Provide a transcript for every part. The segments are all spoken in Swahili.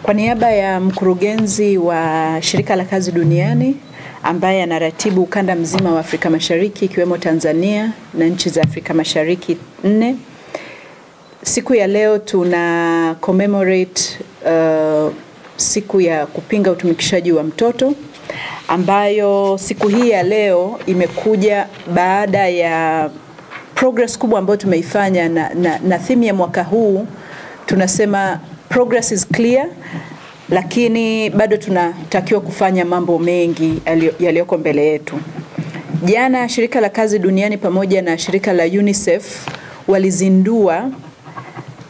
Kwa niaba ya mkurugenzi wa Shirika la Kazi Duniani ambaye anaratibu ukanda mzima wa Afrika Mashariki ikiwemo Tanzania na nchi za Afrika Mashariki 4, siku ya leo tuna commemorate siku ya kupinga utumikishaji wa mtoto, ambayo siku hii ya leo imekuja baada ya progress kubwa ambayo tumeifanya na theme ya mwaka huu tunasema progress is clear, lakini bado tunatakiwa kufanya mambo mengi yaliyoko mbele yetu. Jana Shirika la Kazi Duniani pamoja na shirika la UNICEF walizindua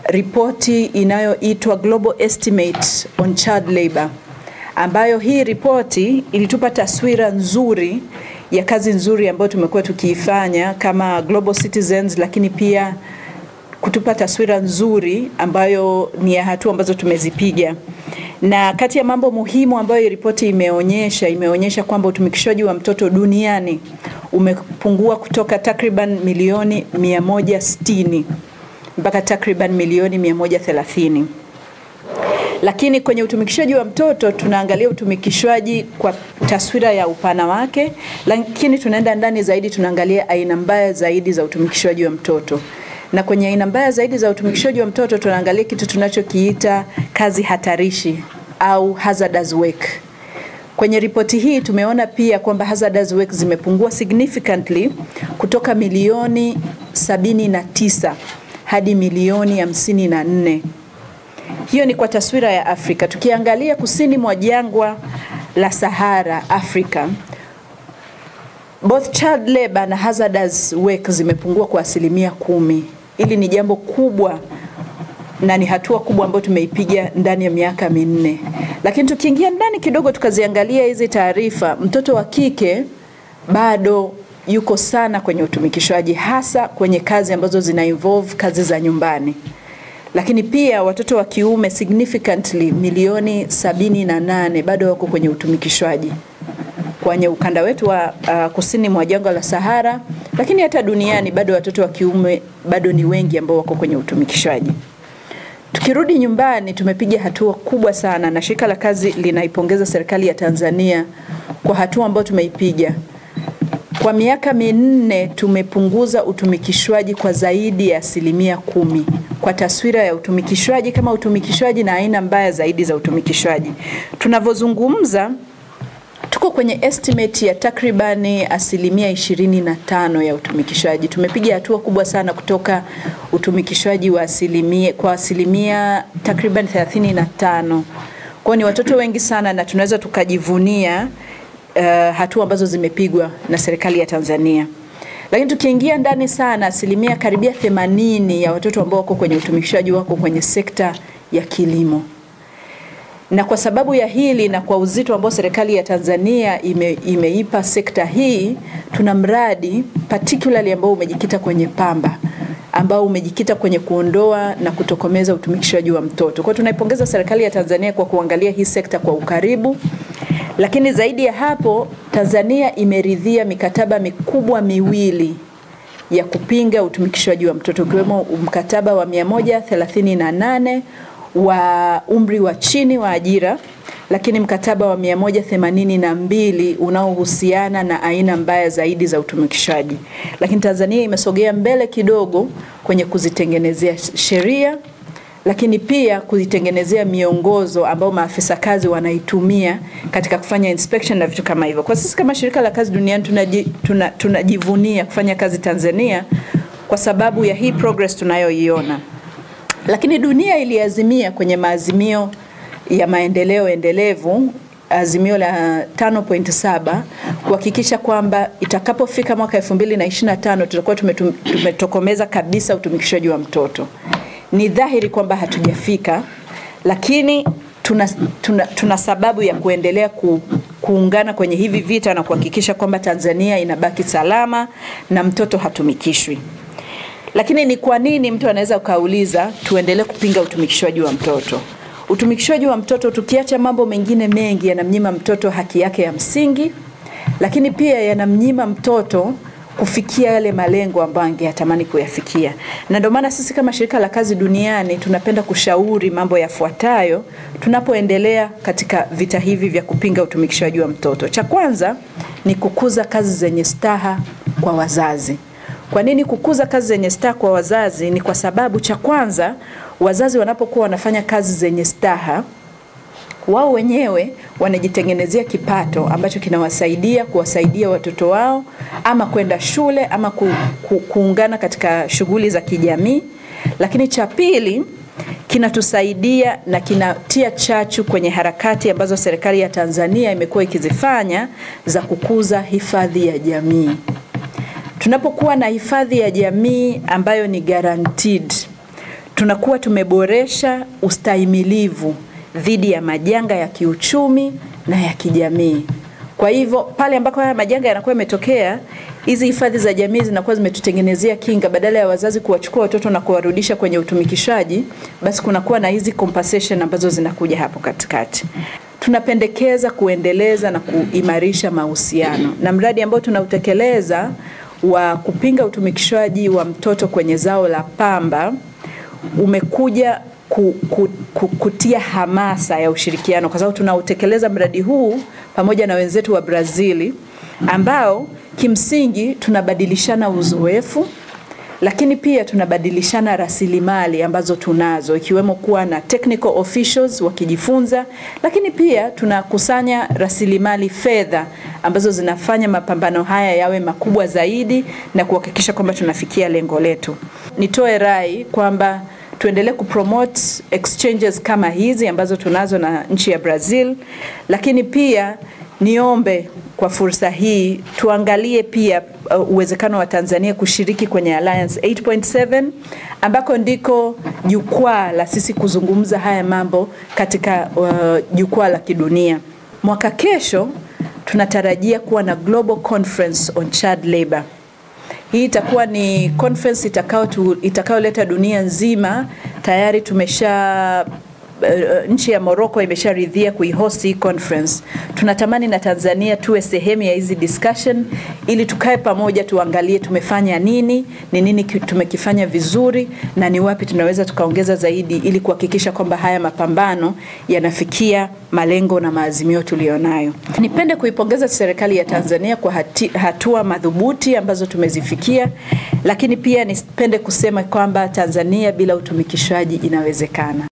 ripoti inayoitwa Global Estimate on Child Labor, ambayo hii ripoti ilitupa taswira nzuri ya kazi nzuri ambayo tumekuwa tukiifanya kama global citizens, lakini pia kutupa taswira nzuri ambayo ni ya hatua ambazo tumezipiga. Na kati ya mambo muhimu ambayo ripoti imeonyesha kwamba utumikishaji wa mtoto duniani umepungua kutoka takriban milioni 160 mpaka takriban milioni 130. Lakini kwenye utumikishaji wa mtoto tunaangalia utumikishwaji kwa taswira ya upana wake, lakini tunaenda ndani zaidi, tunaangalia aina mbaya zaidi za utumikishwaji wa mtoto. Na kwenye aina mbaya zaidi za utumikishaji wa mtoto tunaangalia kitu tunachokiita kazi hatarishi au hazardous work. Kwenye ripoti hii tumeona pia kwamba hazardous work zimepungua significantly kutoka milioni 79 hadi milioni 54. Hiyo ni kwa taswira ya Afrika. Tukiangalia kusini mwa jangwa la Sahara, Afrika, both child labor na hazardous work zimepungua kwa 10%. Hili ni jambo kubwa na ni hatua kubwa ambayo tumeipiga ndani ya miaka 4. Lakini tukiingia ndani kidogo tukaziangalia hizi taarifa, mtoto wa kike bado yuko sana kwenye utumikishwaji, hasa kwenye kazi ambazo zina involve kazi za nyumbani. Lakini pia watoto wa kiume significantly milioni 78 bado wako kwenye utumikishwaji kwenye ukanda wetu wa kusini mwa jangwa la Sahara, lakini hata duniani bado watoto wa kiume bado ni wengi ambao wako kwenye utumikishwaji. Tukirudi nyumbani tumepiga hatua kubwa sana, na Shirika la Kazi linaipongeza serikali ya Tanzania kwa hatua ambayo tumeipiga. Kwa miaka 4 tumepunguza utumikishwaji kwa zaidi ya 10% kwa taswira ya utumikishwaji kama utumikishwaji na aina mbaya zaidi za utumikishwaji. Tunavozungumza tuko kwenye estimate ya takribani 25% ya utumikishwaji. Tumepiga hatua kubwa sana kutoka utumikishwaji wa asilimia takriban 35. Kwa ni watoto wengi sana na tunaweza tukajivunia hatua ambazo zimepigwa na serikali ya Tanzania. Lakini tukiingia ndani sana, asilimia karibia 80 ya watoto ambao wako kwenye utumikishaji wako kwenye sekta ya kilimo. Na kwa sababu ya hili na kwa uzito ambao serikali ya Tanzania imeipa sekta hii, tuna mradi particularly ambao umejikita kwenye pamba, ambao umejikita kwenye kuondoa na kutokomeza utumikishaji wa mtoto. Kwa tunaipongeza serikali ya Tanzania kwa kuangalia hii sekta kwa ukaribu. Lakini zaidi ya hapo, Tanzania imeridhia mikataba mikubwa 2 ya kupinga utumikishaji wa mtoto, ikiwemo mkataba wa 138 wa umri wa chini wa ajira, lakini mkataba wa 182 unaohusiana na aina mbaya zaidi za utumikishaji. Lakini Tanzania imesogea mbele kidogo kwenye kuzitengenezea sheria, lakini pia kuzitengenezea miongozo ambao maafisa kazi wanaitumia katika kufanya inspection na vitu kama hivyo. Kwa sisi kama Shirika la Kazi Duniani tunajivunia kufanya kazi Tanzania kwa sababu ya hii progress tunayoiona. Lakini dunia iliazimia kwenye maazimio ya maendeleo endelevu, azimio la 5.7, kuhakikisha kwamba itakapofika mwaka 2025 tutakuwa tumetokomeza kabisa utumikishaji wa mtoto. Ni dhahiri kwamba hatujafika, lakini tuna sababu ya kuendelea kuungana kwenye hivi vita na kuhakikisha kwamba Tanzania inabaki salama na mtoto hatumikishwi. Lakini ni kwa nini, mtu anaweza ukauliza, tuendelee kupinga utumikishwaji wa mtoto? Utumikishwaji wa mtoto, tukiacha mambo mengine mengi, yanamnyima mtoto haki yake ya msingi, lakini pia yanamnyima mtoto kufikia yale malengo ambayo angetamani kuyafikia. Na ndio maana sisi kama shirika la kazi duniani tunapenda kushauri mambo yafuatayo tunapoendelea katika vita hivi vya kupinga utumikishaji wa mtoto. Cha kwanza ni kukuza kazi zenye staha kwa wazazi. Kwa nini kukuza kazi zenye staha kwa wazazi? Ni kwa sababu cha kwanza, wazazi wanapokuwa wanafanya kazi zenye staha, wao wenyewe wanajitengenezea kipato ambacho kinawasaidia kuwasaidia watoto wao ama kwenda shule ama kuungana katika shughuli za kijamii. Lakini cha pili, kinatusaidia na kinatia chachu kwenye harakati ambazo serikali ya Tanzania imekuwa ikizifanya za kukuza hifadhi ya jamii. Tunapokuwa na hifadhi ya jamii ambayo ni guaranteed, tunakuwa tumeboresha ustahimilivu dhidi ya majanga ya kiuchumi na ya kijamii. Kwa hivyo pale ambako haya majanga yanakuwa yametokea, hizi hifadhi za jamii zinakuwa zimetutengenezea kinga. Badala ya wazazi kuwachukua watoto na kuwarudisha kwenye utumikishaji, basi kunakuwa na hizi compensation ambazo zinakuja hapo katikati. Tunapendekeza kuendeleza na kuimarisha mahusiano, na mradi ambao tunautekeleza wa kupinga utumikishaji wa mtoto kwenye zao la pamba umekuja kutia hamasa ya ushirikiano, kwa sababu tunautekeleza mradi huu pamoja na wenzetu wa Brazili ambao kimsingi tunabadilishana uzoefu, lakini pia tunabadilishana rasilimali ambazo tunazo, ikiwemo kuwa na technical officials wakijifunza, lakini pia tunakusanya rasilimali fedha ambazo zinafanya mapambano haya yawe makubwa zaidi na kuhakikisha kwamba tunafikia lengo letu. Nitoe rai kwamba tuendelee kupromote exchanges kama hizi ambazo tunazo na nchi ya Brazil, lakini pia niombe kwa fursa hii tuangalie pia uwezekano wa Tanzania kushiriki kwenye Alliance 8.7 ambako ndiko jukwaa la sisi kuzungumza haya mambo katika jukwaa la kidunia. Mwaka kesho tunatarajia kuwa na Global Conference on Child Labor. Hii itakuwa ni conference itakayoleta dunia nzima. Tayari nchi ya Morocco imesharidhia kuihost hii conference. Tunatamani na Tanzania tuwe sehemu ya hizi discussion ili tukae pamoja tuangalie tumefanya nini, ni nini tumekifanya vizuri na ni wapi tunaweza tukaongeza zaidi ili kuhakikisha kwamba haya mapambano yanafikia malengo na maazimio tulionayo. Nipende kuipongeza serikali ya Tanzania kwa hatua madhubuti ambazo tumezifikia, lakini pia nipende kusema kwamba Tanzania bila utumikishaji inawezekana.